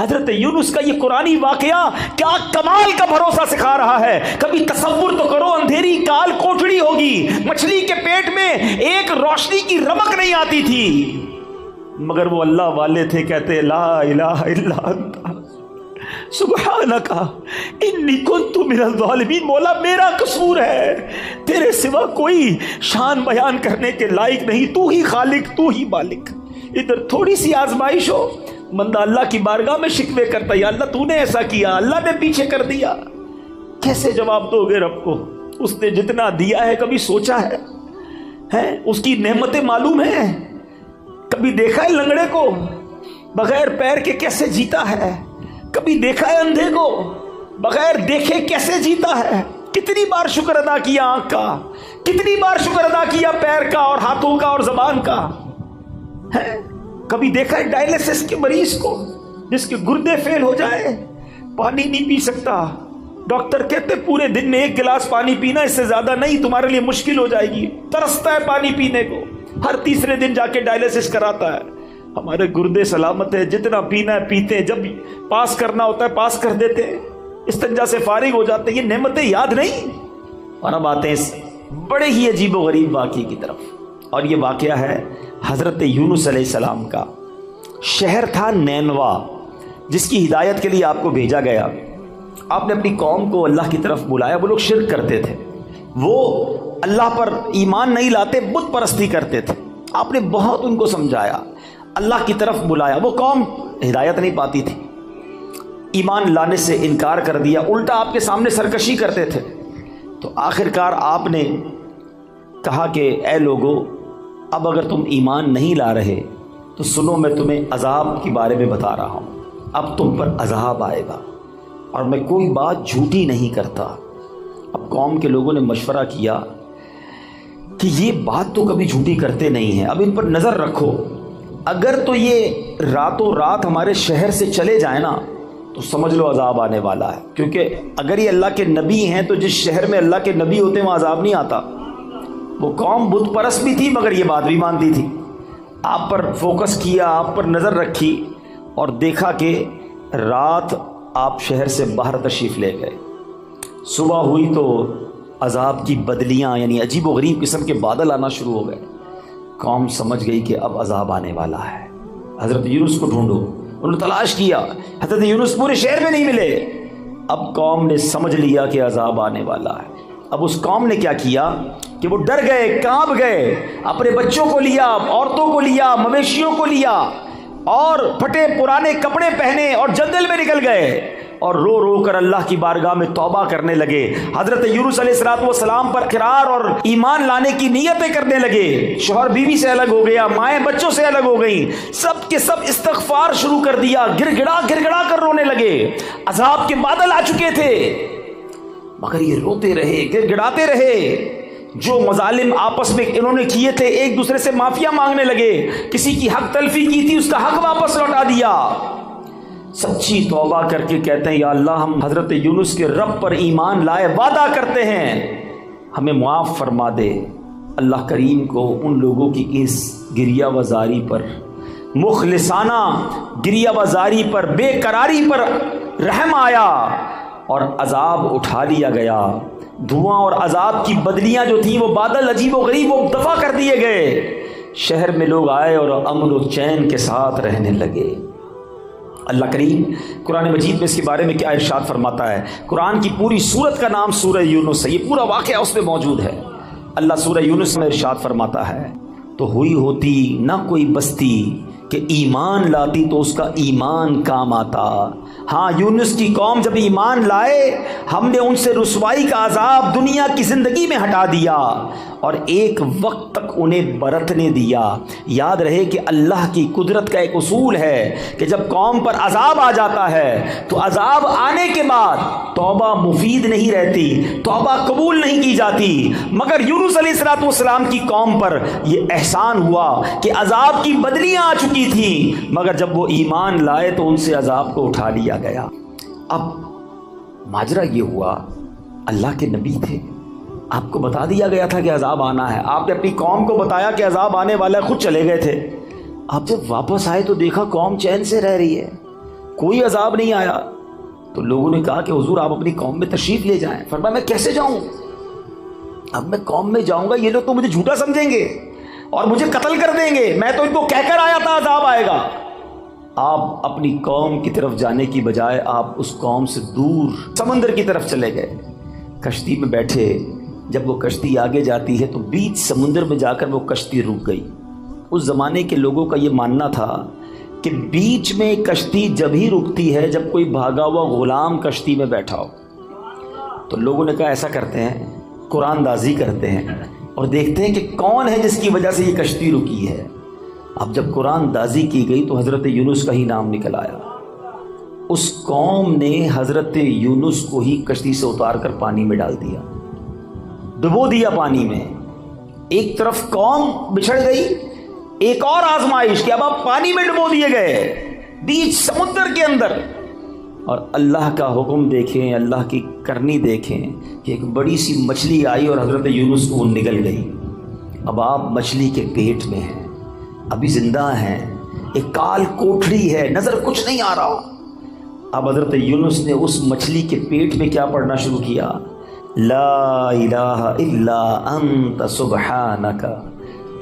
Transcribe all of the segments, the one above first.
حضرت یونس کا یہ قرآنی واقعہ کیا کمال کا بھروسہ سکھا رہا ہے. کبھی تصور تو کرو اندھیری کال کوٹڑی ہوگی, مچھلی کے پیٹ میں ایک روشنی کی رمق نہیں آتی تھی, مگر وہ اللہ والے تھے, کہتے لا الہ الا انت سبحانک انی کنت من الظالمین. مولا میرا قصور ہے, تیرے سوا کوئی شان بیان کرنے کے لائق نہیں, تو ہی خالق, تو ہی مالک. ادھر تھوڑی سی آزمائش ہو, بندہ اللہ کی بارگاہ میں شکوے کرتا, یا اللہ تو نے ایسا کیا, اللہ نے پیچھے کر دیا. کیسے جواب دو گے رب کو؟ اس نے جتنا دیا ہے کبھی سوچا ہے؟ اس کی نعمتیں معلوم ہیں؟ کبھی دیکھا ہے لنگڑے کو بغیر پیر کے کیسے جیتا ہے؟ کبھی دیکھا ہے اندھے کو بغیر دیکھے کیسے جیتا ہے؟ کتنی بار شکر ادا کیا آنکھ کا, کتنی بار شکر ادا کیا پیر کا اور ہاتھوں کا اور زبان کا. کبھی دیکھا ہے ڈائلیسس کے مریض کو جس کے گردے فیل ہو جائے, پانی نہیں پی سکتا, ڈاکٹر کہتے پورے دن میں 1 گلاس پانی پینا, اس سے زیادہ نہیں, تمہارے لیے مشکل ہو جائے گی. ترستا ہے پانی پینے کو, ہر تیسرے دن جا کے ڈائلیسس کراتا ہے. ہمارے گردے سلامت ہے, جتنا پینا ہے پیتے ہیں, جب پاس کرنا ہوتا ہے پاس کر دیتے ہیں, استنجا سے فارغ ہو جاتے ہیں. یہ نعمتیں یاد نہیں. اور اب آتے ہیں اس بڑے ہی عجیب و غریب واقعے کی طرف, اور یہ واقعہ ہے حضرت یونس علیہ السلام کا. شہر تھا نینوا, جس کی ہدایت کے لیے آپ کو بھیجا گیا. آپ نے اپنی قوم کو اللہ کی طرف بلایا. وہ لوگ شرک کرتے تھے, وہ اللہ پر ایمان نہیں لاتے, بت پرستی کرتے تھے. آپ نے بہت ان کو سمجھایا, اللہ کی طرف بلایا. وہ قوم ہدایت نہیں پاتی تھی, ایمان لانے سے انکار کر دیا, الٹا آپ کے سامنے سرکشی کرتے تھے. تو آخرکار آپ نے کہا کہ اے لوگو, اب اگر تم ایمان نہیں لا رہے تو سنو, میں تمہیں عذاب کے بارے میں بتا رہا ہوں. اب تم پر عذاب آئے گا, اور میں کوئی بات جھوٹی نہیں کرتا. اب قوم کے لوگوں نے مشورہ کیا کہ یہ بات تو کبھی جھوٹی کرتے نہیں ہیں, اب ان پر نظر رکھو. اگر تو یہ راتوں رات ہمارے شہر سے چلے جائیں نا تو سمجھ لو عذاب آنے والا ہے. کیونکہ اگر یہ اللہ کے نبی ہیں تو جس شہر میں اللہ کے نبی ہوتے ہیں وہاں عذاب نہیں آتا. وہ قوم بت پرست بھی تھی مگر یہ بات بھی مانتی تھی. آپ پر فوکس کیا, آپ پر نظر رکھی, اور دیکھا کہ رات آپ شہر سے باہر تشریف لے گئے. صبح ہوئی تو عذاب کی بدلیاں یعنی عجیب و غریب قسم کے بادل آنا شروع ہو گئے. قوم سمجھ گئی کہ اب عذاب آنے والا ہے. حضرت یونس کو ڈھونڈو. انہوں نے تلاش کیا, حضرت یونس پورے شہر میں نہیں ملے. اب قوم نے سمجھ لیا کہ عذاب آنے والا ہے. اب اس قوم نے کیا کیا کہ وہ ڈر گئے, کانپ گئے, اپنے بچوں کو لیا, عورتوں کو لیا, مویشیوں کو لیا, اور پھٹے پرانے کپڑے پہنے اور جنگل میں نکل گئے, اور رو رو کر اللہ کی بارگاہ میں توبہ کرنے لگے. حضرت یونس علیہ السلام پر اقرار اور ایمان لانے کی نیتیں کرنے لگے. شوہر بیوی سے الگ ہو گیا, مائیں بچوں سے الگ ہو گئیں, سب کے سب استغفار شروع کر دیا, گر گڑا کر رونے لگے. عذاب کے بادل آ چکے تھے مگر یہ روتے رہے, گر گڑاتے رہے. جو مظالم آپس میں انہوں نے کیے تھے, ایک دوسرے سے معافیا مانگنے لگے. کسی کی حق تلفی کی تھی, اس کا حق واپس لوٹا دیا. سچی توبہ کر کے کہتے ہیں یا اللہ, ہم حضرت یونس کے رب پر ایمان لائے, وعدہ کرتے ہیں ہمیں معاف فرما دے. اللہ کریم کو ان لوگوں کی اس گریہ وزاری پر, مخلصانہ گریہ وزاری پر, بے قراری پر رحم آیا اور عذاب اٹھا لیا گیا. دھواں اور عذاب کی بدلیاں جو تھیں, وہ بادل عجیب و غریب, وہ دفع کر دیے گئے. شہر میں لوگ آئے اور امن و چین کے ساتھ رہنے لگے. اللہ کریم قرآن مجید میں اس کے بارے میں کیا ارشاد فرماتا ہے. قرآن کی پوری سورت کا نام سورہ یونس ہے, یہ پورا واقعہ اس میں موجود ہے. اللہ سورہ یونس میں ارشاد فرماتا ہے, تو ہوئی ہوتی نہ کوئی بستی کہ ایمان لاتی تو اس کا ایمان کام آتا. ہاں, یونس کی قوم جب ایمان لائے, ہم نے ان سے رسوائی کا عذاب دنیا کی زندگی میں ہٹا دیا اور ایک وقت تک انہیں برتنے دیا. یاد رہے کہ اللہ کی قدرت کا ایک اصول ہے کہ جب قوم پر عذاب آ جاتا ہے تو عذاب آنے کے بعد توبہ مفید نہیں رہتی, توبہ قبول نہیں کی جاتی. مگر یونس علیہ السلام کی قوم پر یہ احسان ہوا کہ عذاب کی بدلیاں آ چکی تھیں, مگر جب وہ ایمان لائے تو ان سے عذاب کو اٹھا لیا گیا. اب ماجرا یہ ہوا, اللہ کے نبی تھے, آپ کو بتا دیا گیا تھا کہ عذاب آنا ہے. آپ نے اپنی قوم کو بتایا کہ عذاب آنے والا ہے, خود چلے گئے تھے. آپ جب واپس آئے تو دیکھا قوم چین سے رہ رہی ہے, کوئی عذاب نہیں آیا. تو لوگوں نے کہا کہ حضور آپ اپنی قوم میں تشریف لے جائیں. فرمایا میں کیسے جاؤں؟ اب میں قوم میں جاؤں گا، یہ لوگ تو مجھے جھوٹا سمجھیں گے اور مجھے قتل کر دیں گے. میں تو ان کو کہہ کر آیا تھا عذاب آئے گا. آپ اپنی قوم کی طرف جانے کی بجائے آپ اس قوم سے دور سمندر کی طرف چلے گئے. کشتی میں بیٹھے. جب وہ کشتی آگے جاتی ہے تو بیچ سمندر میں جا کر وہ کشتی رک گئی. اس زمانے کے لوگوں کا یہ ماننا تھا کہ بیچ میں کشتی جب ہی رکتی ہے جب کوئی بھاگا ہوا غلام کشتی میں بیٹھا ہو. تو لوگوں نے کہا ایسا کرتے ہیں، قرآن دازی کرتے ہیں اور دیکھتے ہیں کہ کون ہے جس کی وجہ سے یہ کشتی رکی ہے. اب جب قرآن دازی کی گئی تو حضرت یونس کا ہی نام نکل آیا. اس قوم نے حضرت یونس کو ہی کشتی سے اتار کر پانی میں ڈال دیا، ڈبو دیا پانی میں. ایک طرف قوم بچھڑ گئی، ایک اور آزمائش کہ اب آپ پانی میں ڈبو دیے گئے بیچ سمندر کے اندر. اور اللہ کا حکم دیکھیں، اللہ کی کرنی دیکھیں کہ ایک بڑی سی مچھلی آئی اور حضرت یونس کو نگل گئی. اب آپ مچھلی کے پیٹ میں ہیں، ابھی زندہ ہیں، ایک کال کوٹڑی ہے، نظر کچھ نہیں آ رہا. اب حضرت یونس نے اس مچھلی کے پیٹ میں کیا پڑھنا شروع کیا؟ لا الہ الا انت سبحانک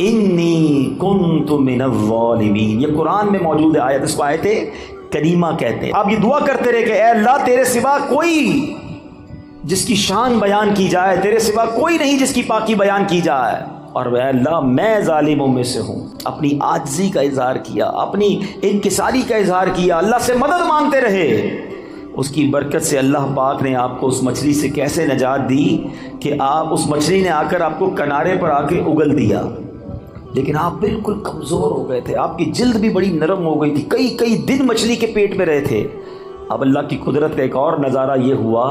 انی کنت من الظالمین. یہ قرآن میں موجود ہے آیت، اس کو آیت کریمہ کہتے ہیں. آپ یہ دعا کرتے رہے کہ اے اللہ تیرے سوا کوئی جس کی شان بیان کی جائے، تیرے سوا کوئی نہیں جس کی پاکی بیان کی جائے. اور اے اللہ میں ظالموں میں سے ہوں. اپنی عاجزی کا اظہار کیا، اپنی انکساری کا اظہار کیا، اللہ سے مدد مانگتے رہے. اس کی برکت سے اللہ پاک نے آپ کو اس مچھلی سے کیسے نجات دی کہ آپ اس مچھلی نے آ کر آپ کو کنارے پر آ کے اگل دیا. لیکن آپ بالکل کمزور ہو گئے تھے، آپ کی جلد بھی بڑی نرم ہو گئی تھی، کئی دن مچھلی کے پیٹ میں رہے تھے. اب اللہ کی قدرت کا ایک اور نظارہ یہ ہوا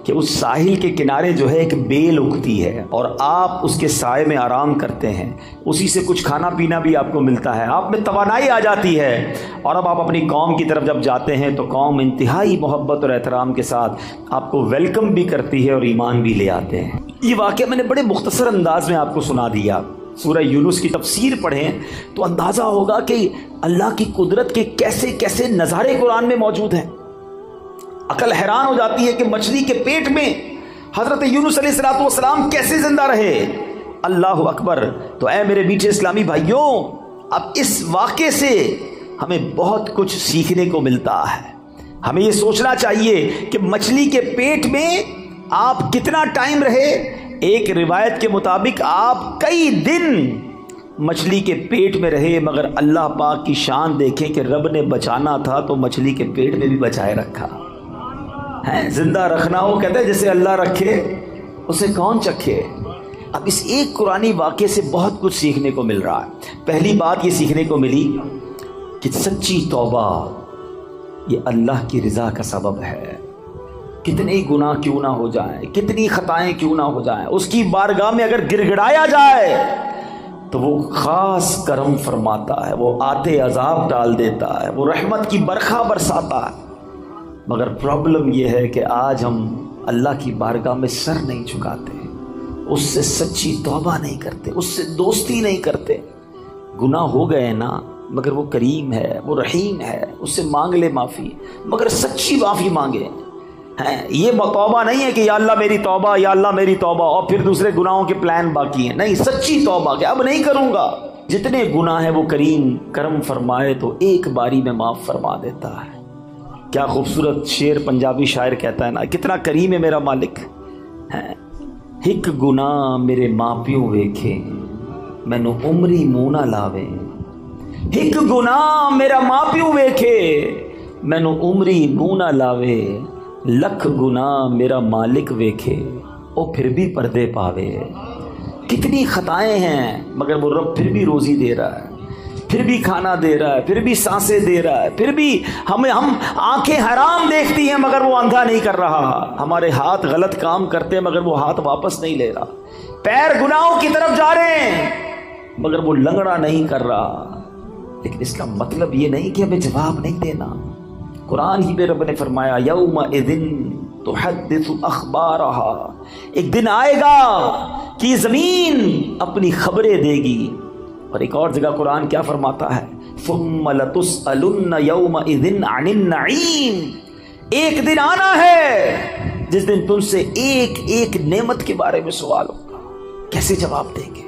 کہ اس ساحل کے کنارے جو ہے ایک بیل اگتی ہے اور آپ اس کے سائے میں آرام کرتے ہیں، اسی سے کچھ کھانا پینا بھی آپ کو ملتا ہے، آپ میں توانائی آ جاتی ہے. اور اب آپ اپنی قوم کی طرف جب جاتے ہیں تو قوم انتہائی محبت اور احترام کے ساتھ آپ کو ویلکم بھی کرتی ہے اور ایمان بھی لے آتے ہیں. یہ واقعہ میں نے بڑے مختصر انداز میں آپ کو سنا دیا. سورہ یونس کی تفسیر پڑھیں تو اندازہ ہوگا کہ اللہ کی قدرت کے کیسے کیسے نظارے قرآن میں موجود ہیں. عقل حیران ہو جاتی ہے کہ مچھلی کے پیٹ میں حضرت یونس علیہ السلام کیسے زندہ رہے. اللہ اکبر. تو اے میرے میٹھے اسلامی بھائیوں، اب اس واقعے سے ہمیں بہت کچھ سیکھنے کو ملتا ہے. ہمیں یہ سوچنا چاہیے کہ مچھلی کے پیٹ میں آپ کتنا ٹائم رہے. ایک روایت کے مطابق آپ کئی دن مچھلی کے پیٹ میں رہے، مگر اللہ پاک کی شان دیکھیں کہ رب نے بچانا تھا تو مچھلی کے پیٹ میں بھی بچائے رکھا ہے. زندہ رکھنا ہو کہتے ہیں جسے اللہ رکھے اسے کون چکھے. اب اس ایک قرآنی واقعے سے بہت کچھ سیکھنے کو مل رہا ہے. پہلی بات یہ سیکھنے کو ملی کہ سچی توبہ یہ اللہ کی رضا کا سبب ہے. کتنے گناہ کیوں نہ ہو جائیں، کتنی خطائیں کیوں نہ ہو جائیں، اس کی بارگاہ میں اگر گر گڑایا جائے تو وہ خاص کرم فرماتا ہے، وہ آتے عذاب ڈال دیتا ہے، وہ رحمت کی برکھا برساتا ہے. مگر پرابلم یہ ہے کہ آج ہم اللہ کی بارگاہ میں سر نہیں جھکاتے، اس سے سچی توبہ نہیں کرتے، اس سے دوستی نہیں کرتے. گناہ ہو گئے نا، مگر وہ کریم ہے، وہ رحیم ہے، اس سے مانگ لے معافی، مگر سچی معافی مانگے. یہ توبہ نہیں ہے کہ یا اللہ میری توبہ، یا اللہ میری توبہ، اور پھر دوسرے گناہوں کے پلان باقی ہیں. نہیں، سچی توبہ کہ اب نہیں کروں گا. جتنے گناہ ہیں وہ کریم کرم فرمائے تو ایک باری میں معاف فرما دیتا ہے. کیا خوبصورت شعر پنجابی شاعر کہتا ہے نا، کتنا کریم ہے میرا مالک. ایک گناہ میرے ماں پیو ویکھے مینوں عمری منہ نہ لاوے. ایک گناہ میرا ماں پیو ویکھے مینوں عمری منہ نہ لاوے. لکھ گناہ میرا مالک ویکھے او پھر بھی پردے پاوے. کتنی خطائیں ہیں مگر وہ رب پھر بھی روزی دے رہا ہے، پھر بھی کھانا دے رہا ہے، پھر بھی سانسیں دے رہا ہے، پھر بھی ہم آنکھیں حرام دیکھتی ہیں مگر وہ اندھا نہیں کر رہا. ہمارے ہاتھ غلط کام کرتے ہیں مگر وہ ہاتھ واپس نہیں لے رہا. پیر گناہوں کی طرف جا رہے ہیں مگر وہ لنگڑا نہیں کر رہا. لیکن اس کا مطلب یہ نہیں کہ ہمیں جواب نہیں دینا. قرآن ہی میں رب نے فرمایا یومئذ تحدث اخبارہا، ایک دن آئے گا کہ زمین اپنی خبریں دے گی. اور ایک اور جگہ قرآن کیا فرماتا ہے، ثم لتسألن یومئذ عن النعیم، ایک دن آنا ہے جس دن تم سے ایک ایک نعمت کے بارے میں سوال ہوگا، کیسے جواب دیں گے؟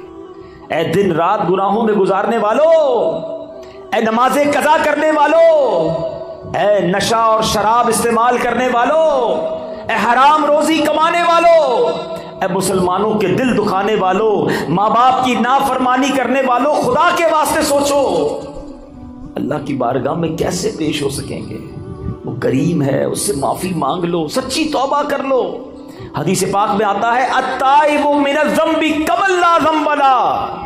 اے دن رات گناہوں میں گزارنے والوں، اے نمازیں قضا کرنے والوں، اے نشہ اور شراب استعمال کرنے والوں، اے حرام روزی کمانے والوں، اے مسلمانوں کے دل دکھانے والوں، ماں باپ کی نافرمانی کرنے والوں، خدا کے واسطے سوچو اللہ کی بارگاہ میں کیسے پیش ہو سکیں گے؟ وہ کریم ہے، اس سے معافی مانگ لو، سچی توبہ کر لو۔ حدیث پاک میں آتا ہے التائب من الذنب کمن لا ذنب لہ،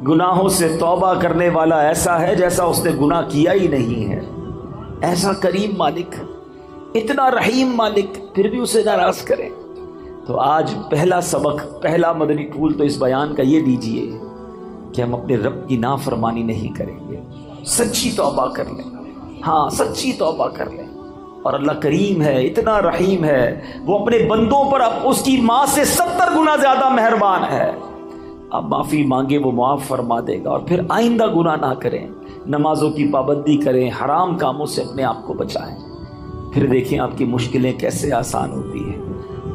گناہوں سے توبہ کرنے والا ایسا ہے جیسا اس نے گناہ کیا ہی نہیں ہے۔ ایسا کریم مالک، اتنا رحیم مالک، پھر بھی اسے ناراض کریں۔ تو آج پہلا سبق، پہلا مدنی پھول تو اس بیان کا یہ دیجئے کہ ہم اپنے رب کی نافرمانی نہیں کریں گے، سچی توبہ کر لیں۔ ہاں سچی توبہ کر لیں، اور اللہ کریم ہے، اتنا رحیم ہے، وہ اپنے بندوں پر اب اس کی ماں سے 70 گنا زیادہ مہربان ہے۔ اب معافی مانگے وہ معاف فرما دے گا، اور پھر آئندہ گناہ نہ کریں، نمازوں کی پابندی کریں، حرام کاموں سے اپنے آپ کو بچائیں، پھر دیکھیں آپ کی مشکلیں کیسے آسان ہوتی ہیں۔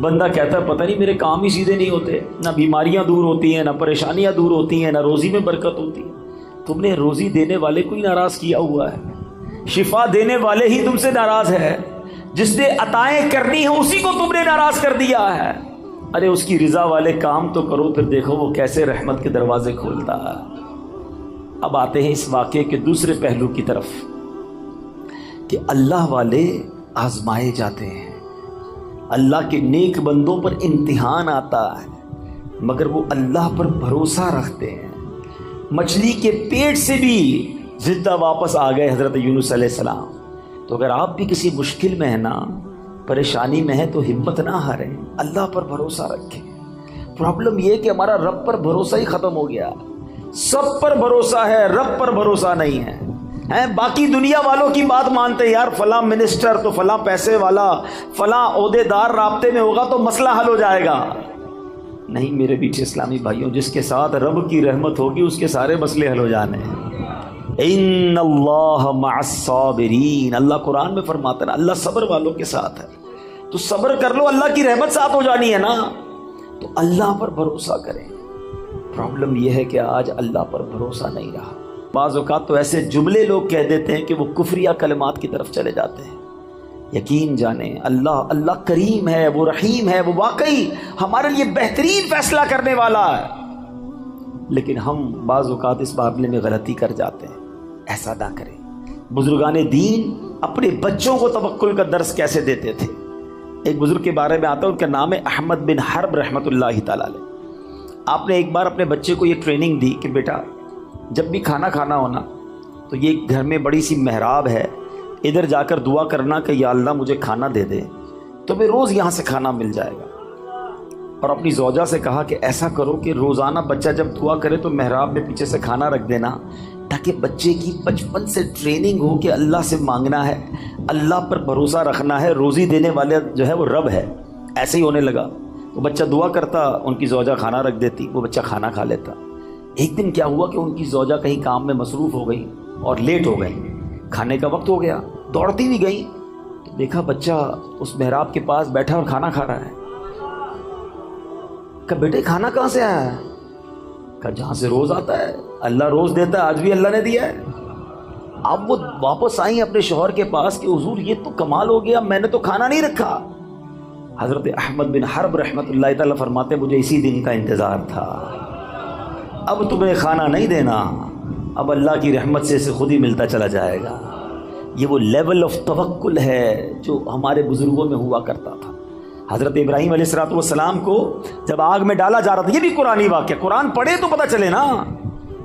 بندہ کہتا ہے پتہ نہیں میرے کام ہی سیدھے نہیں ہوتے، نہ بیماریاں دور ہوتی ہیں، نہ پریشانیاں دور ہوتی ہیں، نہ روزی میں برکت ہوتی ہے۔ تم نے روزی دینے والے کو ہی ناراض کیا ہوا ہے، شفا دینے والے ہی تم سے ناراض ہے، جس نے عطائیں کرنی ہیں اسی کو تم نے ناراض کر دیا ہے۔ ارے اس کی رضا والے کام تو کرو، پھر دیکھو وہ کیسے رحمت کے دروازے کھولتا ہے۔ اب آتے ہیں اس واقعے کے دوسرے پہلو کی طرف کہ اللہ والے آزمائے جاتے ہیں، اللہ کے نیک بندوں پر امتحان آتا ہے، مگر وہ اللہ پر بھروسہ رکھتے ہیں۔ مچھلی کے پیٹ سے بھی زندہ واپس آ گئے حضرت یونس علیہ السلام۔ تو اگر آپ بھی کسی مشکل میں ہیں نا، پریشانی میں ہے، تو ہمت نہ ہاریں، اللہ پر بھروسہ رکھیں۔ پرابلم یہ کہ ہمارا رب پر بھروسہ ہی ختم ہو گیا، سب پر بھروسہ ہے، رب پر بھروسہ نہیں ہے۔ باقی دنیا والوں کی بات مانتے، یار فلاں منسٹر تو فلاں پیسے والا، فلاں عہدے دار رابطے میں ہوگا تو مسئلہ حل ہو جائے گا۔ نہیں میرے بیٹے اسلامی بھائیوں، جس کے ساتھ رب کی رحمت ہوگی اس کے سارے مسئلے حل ہو جانے ہیں۔ ان اللہ مع الصابرین، اللہ قرآن میں فرماتا ہے اللہ صبر والوں کے ساتھ ہے۔ تو صبر کر لو، اللہ کی رحمت ساتھ ہو جانی ہے نا، تو اللہ پر بھروسہ کریں۔ پرابلم یہ ہے کہ آج اللہ پر بھروسہ نہیں رہا۔ بعض اوقات تو ایسے جملے لوگ کہہ دیتے ہیں کہ وہ کفریہ کلمات کی طرف چلے جاتے ہیں۔ یقین جانیں اللہ کریم ہے، وہ رحیم ہے، وہ واقعی ہمارے لیے بہترین فیصلہ کرنے والا ہے، لیکن ہم بعض اوقات اس معاملے میں غلطی کر جاتے ہیں۔ ایسا نہ کریں۔ بزرگان دین اپنے بچوں کو توکل کا درس کیسے دیتے تھے؟ ایک بزرگ کے بارے میں آتا ہے، ان کا نام ہے احمد بن حرب رحمۃ اللہ تعالی علیہ۔ آپ نے ایک بار اپنے بچے کو یہ ٹریننگ دی کہ بیٹا جب بھی کھانا کھانا ہونا تو یہ گھر میں بڑی سی محراب ہے، ادھر جا کر دعا کرنا کہ یا اللہ مجھے کھانا دے دے، تو میں روز یہاں سے کھانا مل جائے گا۔ اور اپنی زوجہ سے کہا کہ ایسا کرو کہ روزانہ بچہ جب دعا کرے تو محراب میں پیچھے سے کھانا رکھ دینا، تاکہ بچے کی بچپن سے ٹریننگ ہو کہ اللہ سے مانگنا ہے، اللہ پر بھروسہ رکھنا ہے، روزی دینے والے جو ہے وہ رب ہے۔ ایسے ہی ہونے لگا، وہ بچہ دعا کرتا، ان کی زوجہ کھانا رکھ دیتی، وہ بچہ کھانا کھا لیتا۔ ایک دن کیا ہوا کہ ان کی زوجہ کہیں کام میں مصروف ہو گئی اور لیٹ ہو گئی، کھانے کا وقت ہو گیا، دوڑتی بھی گئی تو دیکھا بچہ اس محراب کے پاس بیٹھا اور کھانا کھا رہا ہے۔ کہا بیٹے کھانا کہاں سے آیا ہے؟ کہا جہاں سے روز آتا ہے، اللہ روز دیتا ہے، آج بھی اللہ نے دیا ہے۔ اب وہ واپس آئیں اپنے شوہر کے پاس کہ حضور یہ تو کمال ہو گیا، میں نے تو کھانا نہیں رکھا۔ حضرت احمد بن حرب رحمۃ اللہ تعالیٰ فرماتے مجھے اسی دن کا انتظار تھا، اب تمہیں کھانا نہیں دینا، اب اللہ کی رحمت سے اسے خود ہی ملتا چلا جائے گا۔ یہ وہ لیول آف توکل ہے جو ہمارے بزرگوں میں ہوا کرتا تھا۔ حضرت ابراہیم علیہ السلام کو جب آگ میں ڈالا جا رہا تھا، یہ بھی قرآنی واقعہ، قرآن پڑھے تو پتہ چلے نا،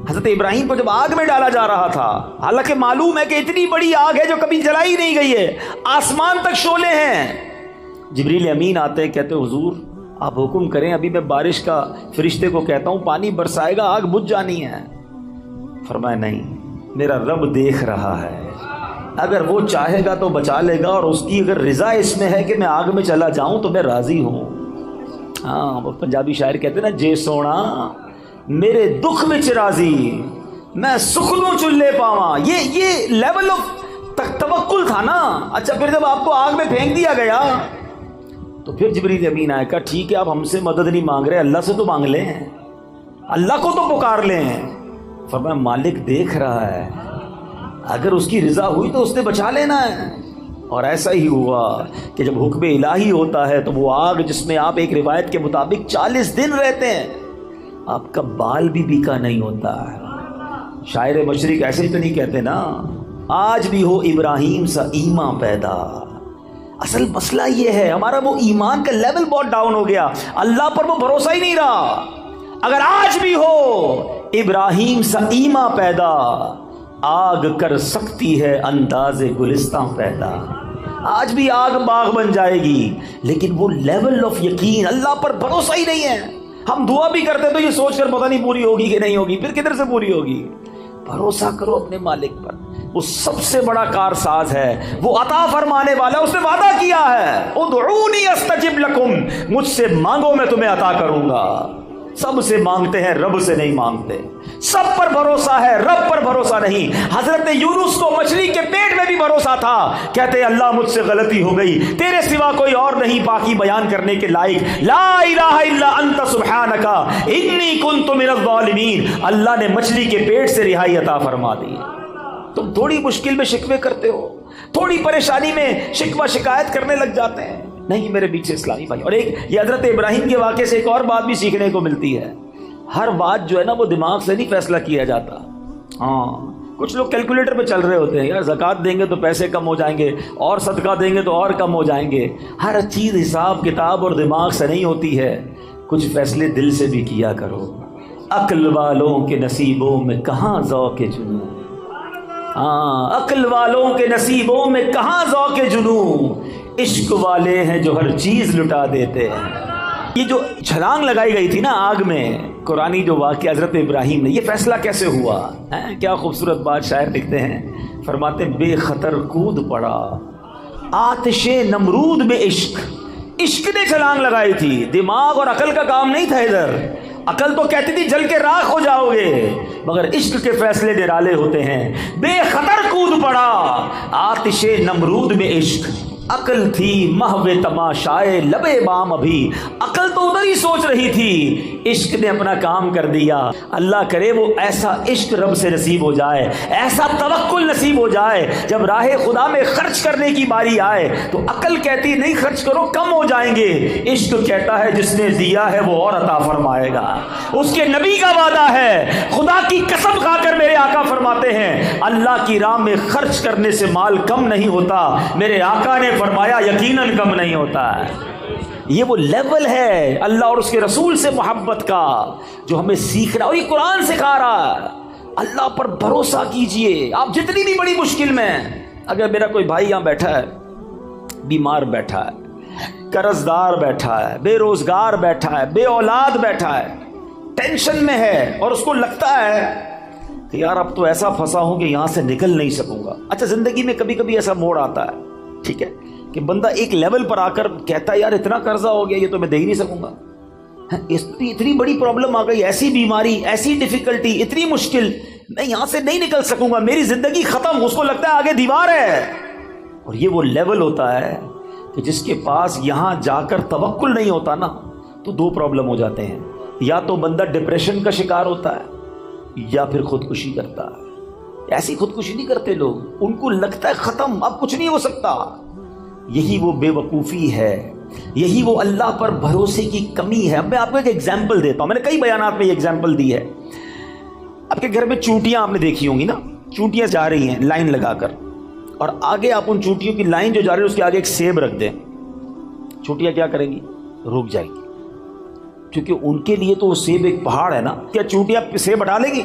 حضرت ابراہیم کو جب آگ میں ڈالا جا رہا تھا، حالانکہ معلوم ہے کہ اتنی بڑی آگ ہے جو کبھی جلائی نہیں گئی ہے، آسمان تک شعلے ہیں۔ جبریل امین آتے ہیں، کہتے حضور آپ حکم کریں، ابھی میں بارش کا فرشتے کو کہتا ہوں پانی برسائے گا، آگ بجھ جانی ہے۔ فرمایا نہیں، میرا رب دیکھ رہا ہے، اگر وہ چاہے گا تو بچا لے گا، اور اس کی اگر رضا اس میں ہے کہ میں آگ میں چلا جاؤں تو میں راضی ہوں۔ ہاں وہ پنجابی شاعر کہتے ہیں نا، جے سونا میرے دکھ وچ راضی، میں سکھنوں چلے پاواں، یہ لیول آف توکل تھا نا۔ اچھا پھر جب آپ کو آگ میں پھینک دیا گیا تو پھر جبریل امین آئے، کہا ٹھیک ہے آپ ہم سے مدد نہیں مانگ رہے، اللہ سے تو مانگ لیں، اللہ کو تو پکار لیں۔ فرمایا مالک دیکھ رہا ہے، اگر اس کی رضا ہوئی تو اس نے بچا لینا ہے۔ اور ایسا ہی ہوا کہ جب حکم الہی ہوتا ہے تو وہ آگ جس میں آپ ایک روایت کے مطابق 40 دن رہتے ہیں، آپ کا بال بھی بیکا نہیں ہوتا ہے۔ شاعر مشرق ایسے ہی تو نہیں کہتے نا، آج بھی ہو ابراہیم سا ایمان پیدا۔ اصل مسئلہ یہ ہے ہمارا وہ ایمان کا لیول بہت ڈاؤن ہو گیا، اللہ پر وہ بھروسہ ہی نہیں رہا۔ اگر آج بھی ہو ابراہیم سا ایمان پیدا، آگ کر سکتی ہے انداز گلستان پیدا۔ آج بھی آگ باغ بن جائے گی، لیکن وہ لیول آف یقین، اللہ پر بھروسہ ہی نہیں ہے۔ ہم دعا بھی کرتے تو یہ سوچ کر پتہ نہیں پوری ہوگی کہ نہیں ہوگی، پھر کدھر سے پوری ہوگی۔ بھروسہ کرو اپنے مالک پر، وہ سب سے بڑا کارساز ہے، وہ عطا فرمانے والا، اس نے وعدہ کیا ہے ادعونی استجب لکم، مجھ سے مانگو میں تمہیں عطا کروں گا۔ سب سے مانگتے ہیں، رب سے نہیں مانگتے۔ سب پر بھروسہ ہے، رب پر بھروسہ نہیں۔ حضرت یونس کو مچھلی کے پیٹ میں بھی بھروسہ تھا، کہتے اللہ مجھ سے غلطی ہو گئی، تیرے سوا کوئی اور نہیں پاکی بیان کرنے کے لائق، لا الہ الا انت سبحانک انی کنت من الظالمین۔ اللہ نے مچھلی کے پیٹ سے رہائی عطا فرما دی۔ تم تھوڑی مشکل میں شکوے کرتے ہو، تھوڑی پریشانی میں شکوہ شکایت کرنے لگ جاتے ہیں۔ نہیں میرے پیچھے اسلامی بھائی، اور ایک یہ حضرت ابراہیم کے واقعے سے ایک اور بات بھی سیکھنے کو ملتی ہے، ہر بات جو ہے نا وہ دماغ سے نہیں فیصلہ کیا جاتا۔ کچھ لوگ کیلکولیٹر پہ چل رہے ہوتے ہیں، یار زکوٰۃ دیں گے تو پیسے کم ہو جائیں گے، اور صدقہ دیں گے تو اور کم ہو جائیں گے۔ ہر چیز حساب کتاب اور دماغ سے نہیں ہوتی ہے، کچھ فیصلے دل سے بھی کیا کرو۔ عقل والوں کے نصیبوں میں کہاں ذوق جنوں، عقل والوں کے نصیبوں میں کہاں ذوق جنوں، عشق والے ہیں جو ہر چیز لٹا دیتے ہیں۔ یہ جو چھلانگ لگائی گئی تھی نا آگ میں، قرآنی جو واقعہ حضرت ابراہیم نے، یہ فیصلہ کیسے ہوا؟ کیا خوبصورت بات شاعر لکھتے ہیں، فرماتے بے خطر کود پڑا آتش نمرود میں عشق، عشق نے چھلانگ لگائی تھی، دماغ اور عقل کا کام نہیں تھا ادھر۔ عقل تو کہتی تھی جل کے راکھ ہو جاؤ گے، مگر عشق کے فیصلے نرالے ہوتے ہیں۔ بے خطر کود پڑا آتش نمرود میں عشق، عقل تھی محو تماشائے لبے بام، ابھی عقل تو ادھر ہی سوچ رہی تھی، عشق نے اپنا کام کر دیا۔ اللہ کرے وہ ایسا عشق رب سے نصیب ہو جائے، ایسا توکل نصیب ہو جائے، جب راہ خدا میں خرچ کرنے کی باری آئے تو عقل کہتی نہیں خرچ کرو کم ہو جائیں گے، عشق کہتا ہے جس نے دیا ہے وہ اور عطا فرمائے گا۔ اس کے نبی کا وعدہ ہے، خدا کی قسم کھا کر میرے آقا فرماتے ہیں اللہ کی راہ میں خرچ کرنے سے مال کم نہیں ہوتا، میرے آقا نے فرمایا یقیناً کم نہیں ہوتا ہے۔ یہ وہ لیول ہے اللہ اور اس کے رسول سے محبت کا جو ہمیں سیکھنا، اور یہ قرآن سکھا رہا ہے۔ اللہ پر بھروسہ کیجئے، آپ جتنی بھی بڑی مشکل میں ہیں۔ اگر میرا کوئی بھائی یہاں بیٹھا ہے، بیمار بیٹھا ہے، قرض دار بیٹھا ہے، بے روزگار بیٹھا ہے، بے اولاد بیٹھا ہے، ٹینشن میں ہے، اور اس کو لگتا ہے کہ یار اب تو ایسا پھنسا ہوں کہ یہاں سے نکل نہیں سکوں گا۔ اچھا زندگی میں کبھی کبھی ایسا موڑ آتا ہے، ٹھیک ہے، کہ بندہ ایک لیول پر آ کر کہتا ہے یار اتنا قرضہ ہو گیا یہ تو میں دے ہی نہیں سکوں گا، اتنی بڑی پرابلم آ گئی، ایسی بیماری، ایسی ڈیفیکلٹی، اتنی مشکل، میں یہاں سے نہیں نکل سکوں گا، میری زندگی ختم۔ اس کو لگتا ہے آگے دیوار ہے، اور یہ وہ لیول ہوتا ہے کہ جس کے پاس یہاں جا کر توکل نہیں ہوتا نا تو دو پرابلم ہو جاتے ہیں، یا تو بندہ ڈپریشن کا شکار ہوتا ہے یا پھر خودکشی کرتا ہے۔ ایسی خودکشی نہیں کرتے لوگ، ان کو لگتا ہے ختم، اب کچھ نہیں ہو سکتا۔ یہی وہ بے وقوفی ہے، یہی وہ اللہ پر بھروسے کی کمی ہے۔ اب میں آپ کو ایک ایگزامپل دیتا ہوں، میں نے کئی بیانات میں یہ ایگزامپل دی ہے۔ آپ کے گھر میں چونٹیاں آپ نے دیکھی ہوں گی نا، چونٹیاں جا رہی ہیں لائن لگا کر، اور آگے آپ ان چونٹیوں کی لائن جو جا رہی ہے اس کے آگے ایک سیب رکھ دیں، چونٹیاں کیا کریں گی؟ رک جائیں گی، کیونکہ ان کے لیے تو وہ سیب ایک پہاڑ ہے نا۔ کیا چونٹیاں سیب ہٹا لیں گی؟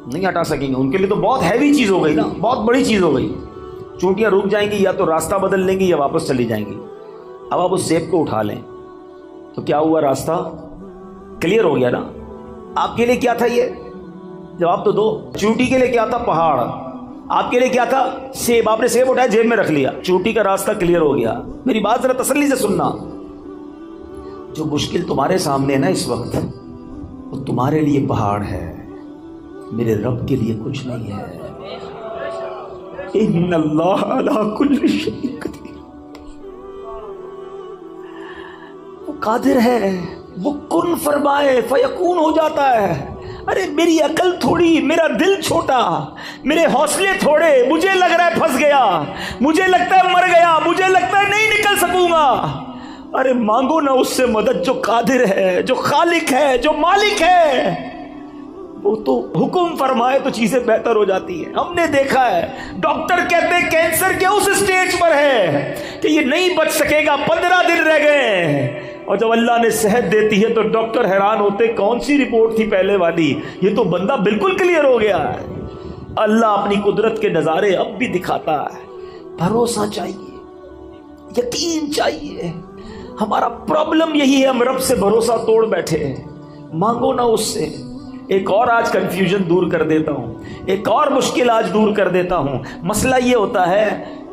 نہیں ہٹا سکیں گے، ان کے لیے تو بہت ہیوی چیز ہو گئی نا، بہت بڑی چیز ہو گئی۔ چونٹیاں رک جائیں گی، یا تو راستہ بدل لیں گی یا واپس چلی جائیں گی۔ اب آپ اس سیب کو اٹھا لیں تو کیا ہوا؟ راستہ کلیئر ہو گیا نا۔ آپ کے لیے کیا تھا یہ؟ جواب تو دو۔ چونٹی کے لیے کیا تھا؟ پہاڑ۔ آپ کے لیے کیا تھا؟ سیب۔ آپ نے سیب اٹھایا جیب میں رکھ لیا، چونٹی کا راستہ کلیئر ہو گیا۔ میری بات ذرا تسلی سے سننا، جو مشکل تمہارے سامنے ہے نا اس وقت، وہ تمہارے لیے پہاڑ ہے۔ میرے رب کے لیے کچھ نہیں ہے. ان اللہ علی کل شیء قدیر. وہ قادر ہے، وہ کن فرمائے فیکون ہو جاتا ہے. ارے میری عقل تھوڑی، میرا دل چھوٹا، میرے حوصلے تھوڑے، مجھے لگ رہا ہے پھنس گیا، مجھے لگتا ہے مر گیا، مجھے لگتا ہے نہیں نکل سکوں گا. ارے مانگو نا اس سے مدد جو قادر ہے، جو خالق ہے، جو مالک ہے. وہ تو حکم فرمائے تو چیزیں بہتر ہو جاتی ہیں. ہم نے دیکھا ہے ڈاکٹر کہتے ہیں کینسر کے اس سٹیج پر ہے کہ یہ نہیں بچ سکے گا، 15 دن رہ گئے، اور جب اللہ نے صحت دیتی ہے تو ڈاکٹر حیران ہوتے کون سی رپورٹ تھی پہلے والی، یہ تو بندہ بالکل کلیئر ہو گیا ہے. اللہ اپنی قدرت کے نظارے اب بھی دکھاتا ہے. بھروسہ چاہیے، یقین چاہیے. ہمارا پرابلم یہی ہے، ہم رب سے بھروسہ توڑ بیٹھے ہیں. مانگو نا اس سے. ایک اور آج کنفیوژن دور کر دیتا ہوں، ایک اور مشکل آج دور کر دیتا ہوں. مسئلہ یہ ہوتا ہے،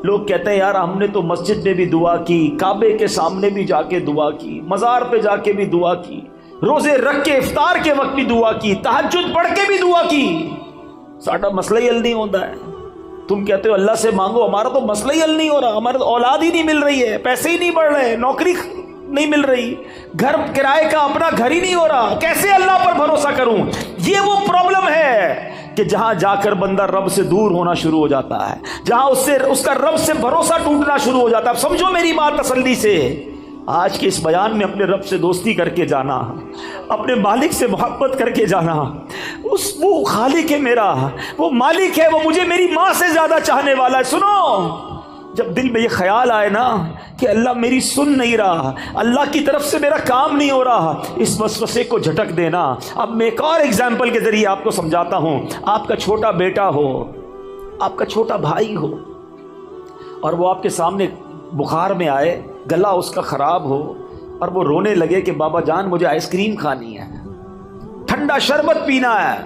لوگ کہتے ہیں یار ہم نے تو مسجد میں بھی دعا کی، کعبے کے سامنے بھی جا کے دعا کی، مزار پہ جا کے بھی دعا کی، روزے رکھ کے افطار کے وقت بھی دعا کی، تہجد پڑھ کے بھی دعا کی، ساڈا مسئلہ ہی حل نہیں ہوتا ہے. تم کہتے ہو اللہ سے مانگو، ہمارا تو مسئلہ ہی حل نہیں ہو رہا، ہمارا اولاد ہی نہیں مل رہی ہے، پیسے ہی نہیں بڑھ رہے، نوکری نہیں مل رہی، گھر کرائے کا اپنا گھر ہی نہیں ہو رہا، کیسے اللہ پر بھروسہ کروں؟ یہ وہ پرابلم ہے کہ جہاں جا کر بندہ رب سے دور ہونا شروع ہو جاتا ہے، جہاں اس کا رب سے بھروسہ ٹوٹنا شروع ہو جاتا ہے. سمجھو میری بات تسلی سے، آج کے اس بیان میں اپنے رب سے دوستی کر کے جانا، اپنے مالک سے محبت کر کے جانا. وہ خالق ہے میرا، وہ مالک ہے، وہ مجھے میری ماں سے زیادہ چاہنے والا ہے. سنو، جب دل میں یہ خیال آئے نا کہ اللہ میری سن نہیں رہا، اللہ کی طرف سے میرا کام نہیں ہو رہا، اس وسوسے کو جھٹک دینا. اب میں ایک اور ایگزامپل کے ذریعے آپ کو سمجھاتا ہوں. آپ کا چھوٹا بیٹا ہو، آپ کا چھوٹا بھائی ہو، اور وہ آپ کے سامنے بخار میں آئے، گلا اس کا خراب ہو، اور وہ رونے لگے کہ بابا جان مجھے آئس کریم کھانی ہے، ٹھنڈا شربت پینا ہے.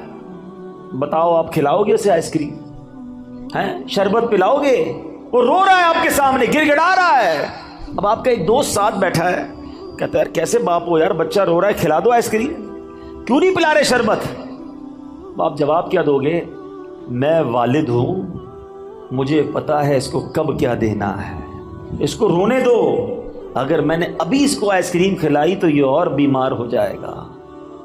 بتاؤ آپ کھلاؤ گے اسے آئس کریم؟ شربت پلاؤ گے؟ وہ رو رہا ہے آپ کے سامنے، گر گڑا رہا ہے. اب آپ کا ایک دوست ساتھ بیٹھا ہے، کہتا ہے یار کیسے باپ ہو یار، بچہ رو رہا ہے، کھلا دو آئس کریم، کیوں نہیں پلا رہے شربت؟ آپ جواب کیا دو گے؟ میں والد ہوں، مجھے پتا ہے اس کو کب کیا دینا ہے، اس کو رونے دو. اگر میں نے ابھی اس کو آئس کریم کھلائی تو یہ اور بیمار ہو جائے گا.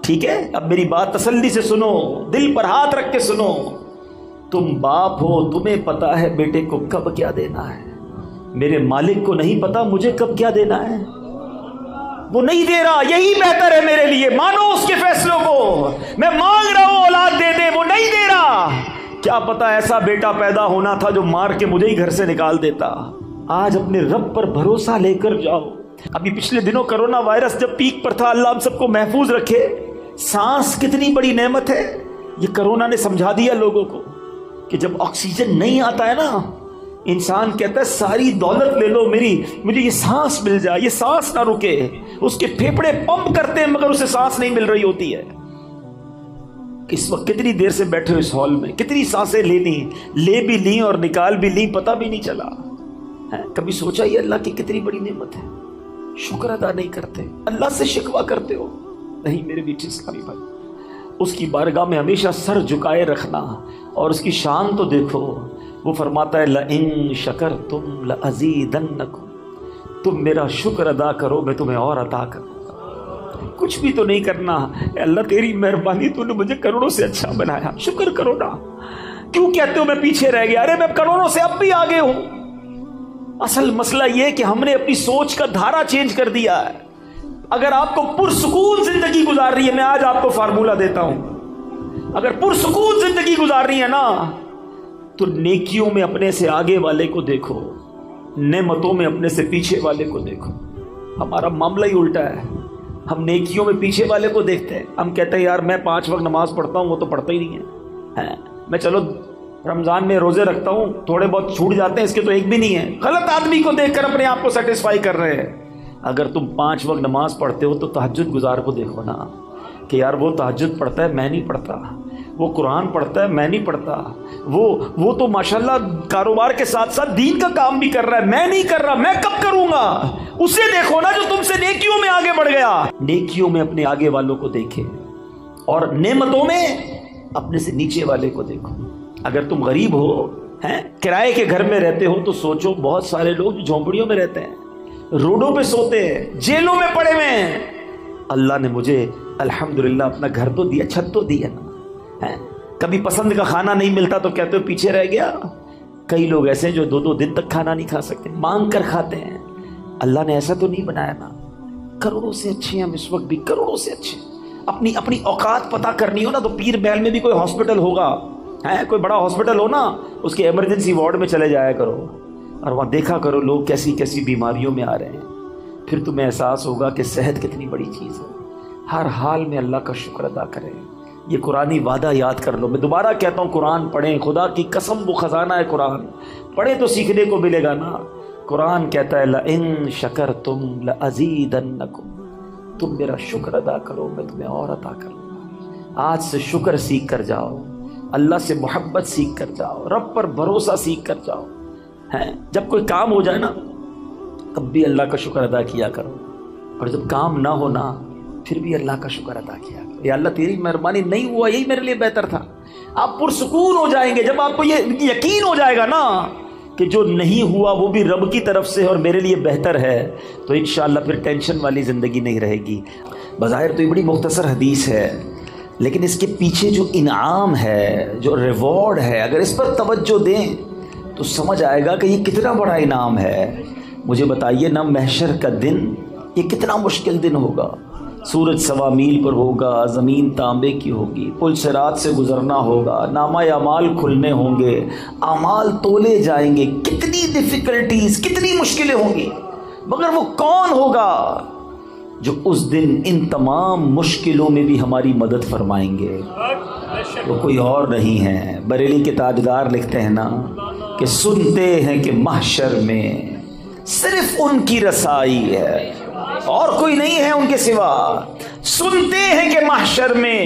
ٹھیک ہے، اب میری بات تسلی سے سنو، دل پر ہاتھ رکھ کے سنو. تم باپ ہو، تمہیں پتا ہے بیٹے کو کب کیا دینا ہے. میرے مالک کو نہیں پتا مجھے کب کیا دینا ہے. وہ نہیں دے رہا، یہی بہتر ہے میرے لیے. مانو اس کے فیصلوں کو. میں مانگ رہا ہوں اولاد دے دے، وہ نہیں دے رہا. کیا پتا ایسا بیٹا پیدا ہونا تھا جو مار کے مجھے ہی گھر سے نکال دیتا. آج اپنے رب پر بھروسہ لے کر جاؤ. ابھی پچھلے دنوں کرونا وائرس جب پیک پر تھا، اللہ ہم سب کو محفوظ رکھے. سانس کتنی بڑی نعمت ہے، یہ کرونا نے سمجھا دیا لوگوں کو کہ جب آکسیجن نہیں آتا ہے نا، انسان کہتا ہے ساری دولت لے لو میری، مجھے یہ سانس مل جائے، یہ سانس نہ رکے. اس کے پھیپھڑے پمپ کرتے ہیں مگر اسے سانس نہیں مل رہی ہوتی ہے. اس وقت کتنی دیر سے بیٹھے ہو اس ہال میں، کتنی سانسیں لے بھی لی اور نکال بھی لی، پتہ بھی نہیں چلا. کبھی سوچا یہ اللہ کی کتنی بڑی نعمت ہے؟ شکر ادا نہیں کرتے، اللہ سے شکوہ کرتے ہو. نہیں میرے بیٹے اسلامی بھائی، اس کی بارگاہ میں ہمیشہ سر جھکائے رکھنا، اور اس کی شان تو دیکھو. وہ فرماتا ہے لَإِن شَكَرْتُمْ لَأَزِيدَنَّكُمْ، تم میرا شکر ادا کرو میں تمہیں اور عطا کروں. کچھ بھی تو نہیں کرنا، اے اللہ تیری مہربانی، تو نے مجھے کروڑوں سے اچھا بنایا، شکر کرو نا. کیوں کہتے ہو میں پیچھے رہ گیا؟ ارے میں کروڑوں سے اب بھی آگے ہوں. اصل مسئلہ یہ کہ ہم نے اپنی سوچ کا دھارا چینج کر دیا ہے. اگر آپ کو پرسکون زندگی گزار رہی ہے، میں آج آپ کو فارمولہ دیتا ہوں، اگر پرسکون زندگی گزار رہی ہے نا، تو نیکیوں میں اپنے سے آگے والے کو دیکھو، نعمتوں میں اپنے سے پیچھے والے کو دیکھو. ہمارا معاملہ ہی الٹا ہے، ہم نیکیوں میں پیچھے والے کو دیکھتے ہیں. ہم کہتے ہیں یار میں 5 وقت نماز پڑھتا ہوں، وہ تو پڑھتا ہی نہیں ہے. میں چلو رمضان میں روزے رکھتا ہوں، تھوڑے بہت چھوٹ جاتے ہیں، اس کے تو ایک بھی نہیں ہے. غلط آدمی کو دیکھ کر اپنے آپ کو سیٹسفائی کر رہے ہیں. اگر تم 5 وقت نماز پڑھتے ہو تو تہجد گزار کو دیکھو نا کہ یار وہ تہجد پڑھتا ہے، میں نہیں پڑھتا. وہ قرآن پڑھتا ہے، میں نہیں پڑھتا. وہ تو ماشاءاللہ کاروبار کے ساتھ ساتھ دین کا کام بھی کر رہا ہے، میں نہیں کر رہا. میں کب کروں گا؟ اسے دیکھو نا جو تم سے نیکیوں میں آگے بڑھ گیا. نیکیوں میں اپنے آگے والوں کو دیکھے، اور نعمتوں میں اپنے سے نیچے والے کو دیکھو. اگر تم غریب ہو ہیں, کرائے کے گھر میں رہتے ہو, تو سوچو بہت سارے لوگ جھونپڑیوں میں رہتے ہیں, روڈوں پہ سوتے ہیں, جیلوں میں پڑے ہوئے ہیں. اللہ نے مجھے الحمدللہ اپنا گھر تو دیا, چھت تو دی ہے نا. کبھی پسند کا کھانا نہیں ملتا تو کہتے ہو پیچھے رہ گیا. کئی لوگ ایسے ہیں جو 2 دن تک کھانا نہیں کھا سکتے, مانگ کر کھاتے ہیں. اللہ نے ایسا تو نہیں بنایا نا. کروڑوں سے اچھے ہیں ہم اس وقت بھی, کروڑوں سے اچھے. اپنی اوقات پتہ کرنی ہو نا تو پیر محل میں بھی کوئی ہاسپٹل ہوگا, کوئی بڑا ہاسپٹل ہو نا, اس کے ایمرجنسی وارڈ میں چلے جایا کرو اور وہاں دیکھا کرو لوگ کیسی کیسی بیماریوں میں آ رہے ہیں. پھر تمہیں احساس ہوگا کہ صحت کتنی بڑی چیز ہے. ہر حال میں اللہ کا شکر ادا کریں. یہ قرآنی وعدہ یاد کر لو. میں دوبارہ کہتا ہوں, قرآن پڑھیں, خدا کی قسم وہ خزانہ ہے قرآن. پڑھیں تو سیکھنے کو ملے گا نا. قرآن کہتا ہے لَإِن شَكَرْتُمْ لَأَزِيدَنَّكُمْ, تم میرا شکر ادا کرو میں تمہیں اور عطا کروں گا. آج سے شکر سیکھ کر جاؤ, اللہ سے محبت سیکھ کر جاؤ, رب پر بھروسہ سیکھ کر جاؤ. جب کوئی کام ہو جائے نا تب بھی اللہ کا شکر ادا کیا کرو, اور جب کام نہ ہونا پھر بھی اللہ کا شکر ادا کیا کرو. یا اللہ تیری مہربانی, نہیں ہوا یہی میرے لیے بہتر تھا. آپ پرسکون ہو جائیں گے جب آپ کو یہ یقین ہو جائے گا نا کہ جو نہیں ہوا وہ بھی رب کی طرف سے اور میرے لیے بہتر ہے, تو انشاءاللہ پھر ٹینشن والی زندگی نہیں رہے گی. بظاہر تو یہ بڑی مختصر حدیث ہے, لیکن اس کے پیچھے جو انعام ہے, جو ریوارڈ ہے, اگر اس پر توجہ دیں تو سمجھ آئے گا کہ یہ کتنا بڑا انعام ہے. مجھے بتائیے نا, محشر کا دن یہ کتنا مشکل دن ہوگا. سورج 1.25 میل پر ہوگا, زمین تانبے کی ہوگی, پل صراط سے گزرنا ہوگا, نامہ اعمال کھلنے ہوں گے, اعمال تولے جائیں گے. کتنی ڈیفیکلٹیز, کتنی مشکلیں ہوں گی, مگر وہ کون ہوگا جو اس دن ان تمام مشکلوں میں بھی ہماری مدد فرمائیں گے؟ وہ کوئی اور نہیں ہے. بریلی کے تاجدار لکھتے ہیں نا کہ سنتے ہیں کہ محشر میں صرف ان کی رسائی ہے, اور کوئی نہیں ہے ان کے سوا. سنتے ہیں کہ محشر میں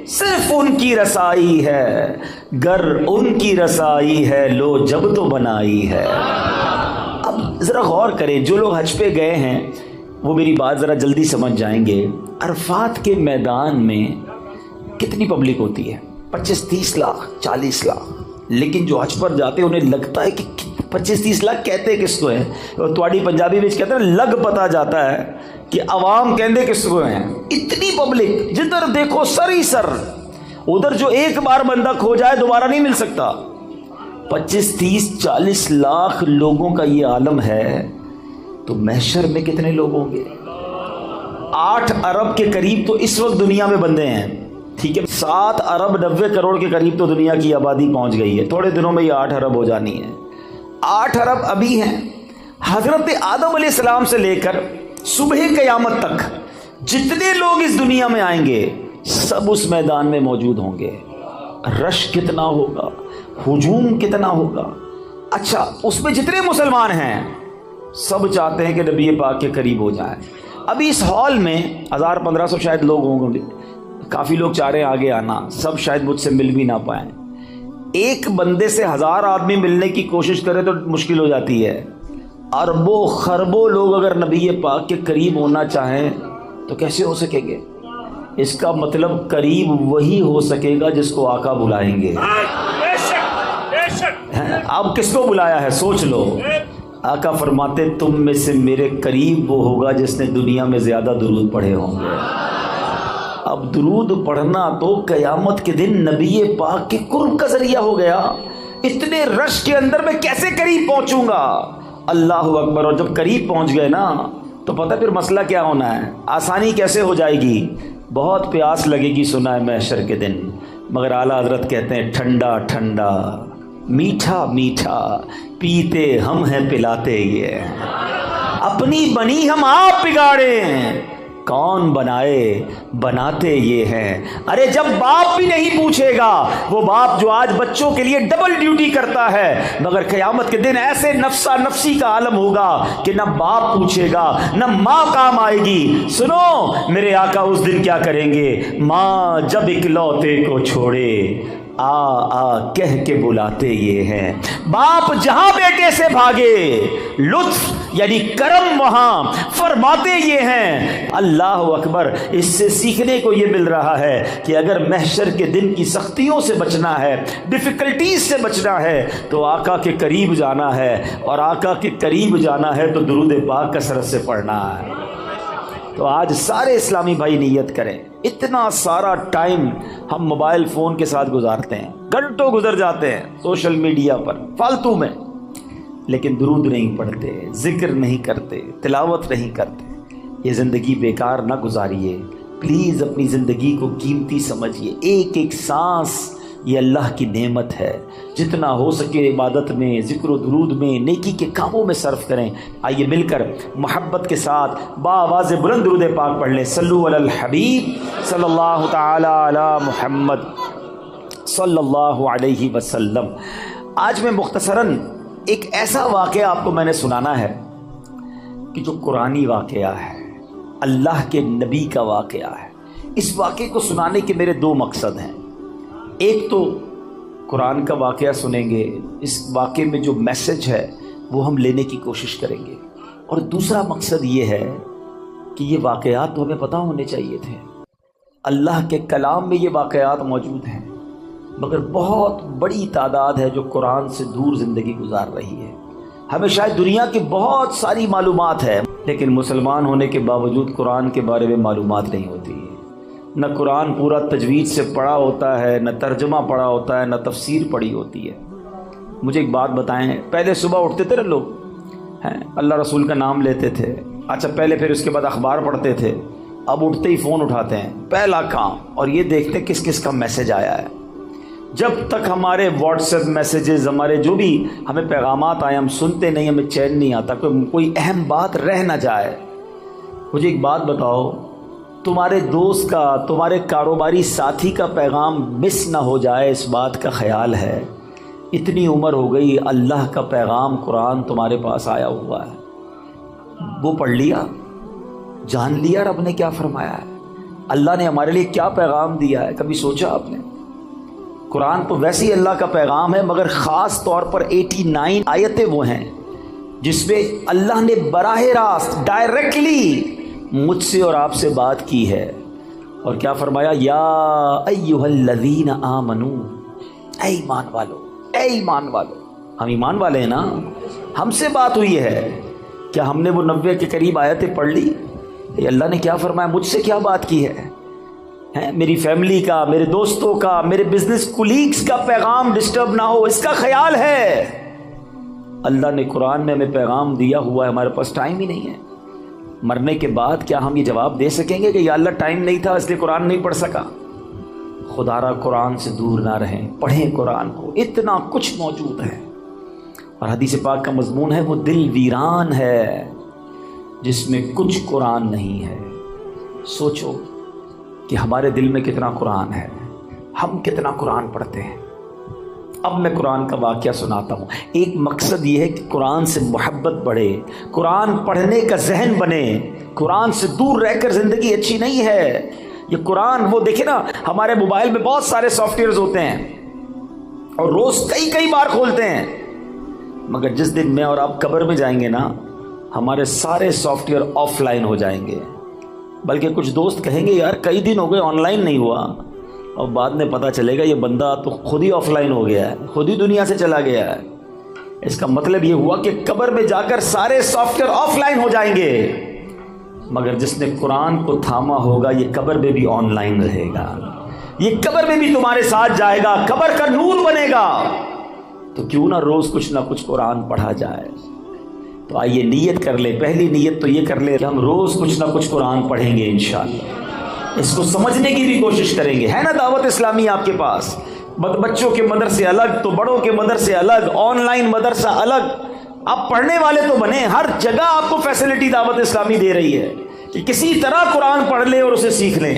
صرف ان کی رسائی ہے, گر ان کی رسائی ہے لو جب تو بنائی ہے. اب ذرا غور کریں, جو لوگ حج پہ گئے ہیں وہ میری بات ذرا جلدی سمجھ جائیں گے. عرفات کے میدان میں کتنی پبلک ہوتی ہے؟ 25-30 لاکھ, 40 لاکھ. لیکن جو حج پر جاتے ہیں انہیں لگتا ہے کہ 25-30 لاکھ کہتے کس کو ہیں. تواڑی پنجابی میں کہتے ہیں لگ پتا جاتا ہے کہ عوام کہندے کس کو ہیں. اتنی پبلک, جدھر دیکھو سر ہی سر. ادھر جو ایک بار بندہ کھو جائے دوبارہ نہیں مل سکتا. 25-30-40 لاکھ لوگوں کا یہ عالم ہے, تو محشر میں کتنے لوگ ہوں گے؟ 8 ارب کے قریب تو اس وقت دنیا میں بندے ہیں, ٹھیک ہے. 7 ارب 90 کروڑ کے قریب تو دنیا کی آبادی پہنچ گئی ہے. تھوڑے دنوں میں یہ 8 ارب ہو جانی ہے. 8 ارب ابھی ہیں. حضرت آدم علیہ السلام سے لے کر صبح قیامت تک جتنے لوگ اس دنیا میں آئیں گے سب اس میدان میں موجود ہوں گے. رش کتنا ہوگا, ہجوم کتنا ہوگا. اچھا, اس میں جتنے مسلمان ہیں سب چاہتے ہیں کہ نبی پاک کے قریب ہو جائیں. ابھی اس ہال میں 1000-1500 شاید لوگ ہوں گے. کافی لوگ چاہ رہے ہیں آگے آنا, سب شاید مجھ سے مل بھی نہ پائیں. ایک بندے سے 1000 آدمی ملنے کی کوشش کرے تو مشکل ہو جاتی ہے. اربوں خربوں لوگ اگر نبی پاک کے قریب ہونا چاہیں تو کیسے ہو سکیں گے؟ اس کا مطلب قریب وہی ہو سکے گا جس کو آقا بلائیں گے. اب کس کو بلایا ہے سوچ لو. آقا فرماتے تم میں سے میرے قریب وہ ہوگا جس نے دنیا میں زیادہ درود پڑھے ہوں گے. اب درود پڑھنا تو قیامت کے دن نبی پاک کے قرب کا ذریعہ ہو گیا. اتنے رش کے اندر میں کیسے قریب پہنچوں گا؟ اللہ اکبر. اور جب قریب پہنچ گئے نا تو پتہ پھر مسئلہ کیا ہونا ہے, آسانی کیسے ہو جائے گی. بہت پیاس لگے گی سنا ہے محشر کے دن, مگر اعلیٰ حضرت کہتے ہیں ٹھنڈا ٹھنڈا میٹھا میٹھا پیتے ہم ہیں پلاتے یہ, اپنی بنی ہم آپ بگاڑیں کون بنائے بناتے یہ ہیں. ارے جب باپ بھی نہیں پوچھے گا, وہ باپ جو آج بچوں کے لیے ڈبل ڈیوٹی کرتا ہے, مگر قیامت کے دن ایسے نفسا نفسی کا عالم ہوگا کہ نہ باپ پوچھے گا نہ ماں کام آئے گی. سنو میرے آقا اس دن کیا کریں گے, ماں جب اکلوتے کو چھوڑے آ کہہ کے بلاتے یہ ہیں، باپ جہاں بیٹے سے بھاگے لطف یعنی کرم وہاں فرماتے یہ ہیں۔ اللہ اکبر، اس سے سیکھنے کو یہ مل رہا ہے کہ اگر محشر کے دن کی سختیوں سے بچنا ہے، ڈیفیکلٹیز سے بچنا ہے، تو آقا کے قریب جانا ہے، اور آقا کے قریب جانا ہے تو درود پاک کثرت سے پڑھنا ہے۔ تو آج سارے اسلامی بھائی نیت کریں، اتنا سارا ٹائم ہم موبائل فون کے ساتھ گزارتے ہیں، گھنٹوں گزر جاتے ہیں سوشل میڈیا پر فالتو میں، لیکن درود نہیں پڑھتے، ذکر نہیں کرتے، تلاوت نہیں کرتے۔ یہ زندگی بیکار نہ گزاریے، پلیز اپنی زندگی کو قیمتی سمجھیے۔ ایک ایک سانس یہ اللہ کی نعمت ہے، جتنا ہو سکے عبادت میں، ذکر و درود میں، نیکی کے کاموں میں صرف کریں۔ آئیے مل کر محبت کے ساتھ بآواز بلند درود پاک پڑھ لیں۔ صلو علی الحبیب صلی اللہ تعالی علی محمد صلی اللہ علیہ وسلم۔ آج میں مختصراً ایک ایسا واقعہ آپ کو میں نے سنانا ہے کہ جو قرآنی واقعہ ہے، اللہ کے نبی کا واقعہ ہے۔ اس واقعے کو سنانے کے میرے دو مقصد ہیں۔ ایک تو قرآن کا واقعہ سنیں گے، اس واقعے میں جو میسج ہے وہ ہم لینے کی کوشش کریں گے، اور دوسرا مقصد یہ ہے کہ یہ واقعات تو ہمیں پتہ ہونے چاہیے تھے۔ اللہ کے کلام میں یہ واقعات موجود ہیں، مگر بہت بڑی تعداد ہے جو قرآن سے دور زندگی گزار رہی ہے۔ ہمیں شاید دنیا کی بہت ساری معلومات ہے، لیکن مسلمان ہونے کے باوجود قرآن کے بارے میں معلومات نہیں ہوتی ہے۔ نہ قرآن پورا تجوید سے پڑھا ہوتا ہے، نہ ترجمہ پڑھا ہوتا ہے، نہ تفسیر پڑھی ہوتی ہے۔ مجھے ایک بات بتائیں، پہلے صبح اٹھتے تھے نا لوگ، اللہ رسول کا نام لیتے تھے، اچھا پہلے پھر اس کے بعد اخبار پڑھتے تھے، اب اٹھتے ہی فون اٹھاتے ہیں پہلا کام، اور یہ دیکھتے ہیں کس کس کا میسج آیا ہے۔ جب تک ہمارے واٹس ایپ میسیجز، ہمارے جو بھی ہمیں پیغامات آئے، ہم سنتے نہیں، ہمیں چین نہیں آتا، کوئی اہم بات رہ نہ جائے۔ مجھے ایک بات بتاؤ، تمہارے دوست کا، تمہارے کاروباری ساتھی کا پیغام مس نہ ہو جائے، اس بات کا خیال ہے؟ اتنی عمر ہو گئی، اللہ کا پیغام قرآن تمہارے پاس آیا ہوا ہے، وہ پڑھ لیا، جان لیا رب نے کیا فرمایا ہے، اللہ نے ہمارے لیے کیا پیغام دیا ہے؟ کبھی سوچا آپ نے؟ قرآن تو ویسے ہی اللہ کا پیغام ہے، مگر خاص طور پر 89 آیتیں وہ ہیں جس میں اللہ نے براہ راست ڈائریکٹلی مجھ سے اور آپ سے بات کی ہے، اور کیا فرمایا؟ یا ایھا الذین آمنو، اے ایمان والو، اے ایمان والو۔ ہم ایمان والے ہیں نا، ہم سے بات ہوئی ہے، کیا ہم نے وہ 90 کے قریب آیتیں پڑھ لی؟ اللہ نے کیا فرمایا؟ مجھ سے کیا بات کی ہے؟ میری فیملی کا، میرے دوستوں کا، میرے بزنس کولیگز کا پیغام ڈسٹرب نہ ہو، اس کا خیال ہے۔ اللہ نے قرآن میں ہمیں پیغام دیا ہوا ہے، ہمارے پاس ٹائم ہی نہیں ہے۔ مرنے کے بعد کیا ہم یہ جواب دے سکیں گے کہ یا اللہ ٹائم نہیں تھا اس لیے قرآن نہیں پڑھ سکا؟ خدا را قرآن سے دور نہ رہیں، پڑھیں قرآن کو، اتنا کچھ موجود ہے۔ اور حدیث پاک کا مضمون ہے وہ دل ویران ہے جس میں کچھ قرآن نہیں ہے۔ سوچو کہ ہمارے دل میں کتنا قرآن ہے، ہم کتنا قرآن پڑھتے ہیں۔ اب میں قرآن کا واقعہ سناتا ہوں۔ ایک مقصد یہ ہے کہ قرآن سے محبت بڑھے، قرآن پڑھنے کا ذہن بنے۔ قرآن سے دور رہ کر زندگی اچھی نہیں ہے۔ یہ قرآن، وہ دیکھیں نا، ہمارے موبائل میں بہت سارے سافٹ ویئرز ہوتے ہیں اور روز کئی بار کھولتے ہیں، مگر جس دن میں اور آپ قبر میں جائیں گے نا، ہمارے سارے سافٹ ویئر آف لائن ہو جائیں گے۔ بلکہ کچھ دوست کہیں گے یار کئی دن ہو گئے آن لائن نہیں ہوا، اور بعد میں پتہ چلے گا یہ بندہ تو خود ہی آف لائن ہو گیا ہے، خود ہی دنیا سے چلا گیا ہے۔ اس کا مطلب یہ ہوا کہ قبر میں جا کر سارے سافٹ ویئر آف لائن ہو جائیں گے، مگر جس نے قرآن کو تھاما ہوگا یہ قبر میں بھی آن لائن رہے گا، یہ قبر میں بھی تمہارے ساتھ جائے گا، قبر کا نور بنے گا۔ تو کیوں نہ روز کچھ نہ کچھ قرآن پڑھا جائے۔ تو آئیے نیت کر لیں، پہلی نیت تو یہ کر لیں کہ ہم روز کچھ نہ کچھ قرآن پڑھیں گے انشاءاللہ، اس کو سمجھنے کی بھی کوشش کریں گے۔ ہے نا دعوت اسلامی آپ کے پاس، بچوں کے مدرسے الگ تو بڑوں کے مدرسے الگ، آن لائن مدرسہ الگ، آپ پڑھنے والے تو بنیں۔ ہر جگہ آپ کو فیسلٹی دعوت اسلامی دے رہی ہے کہ کسی طرح قرآن پڑھ لیں اور اسے سیکھ لیں۔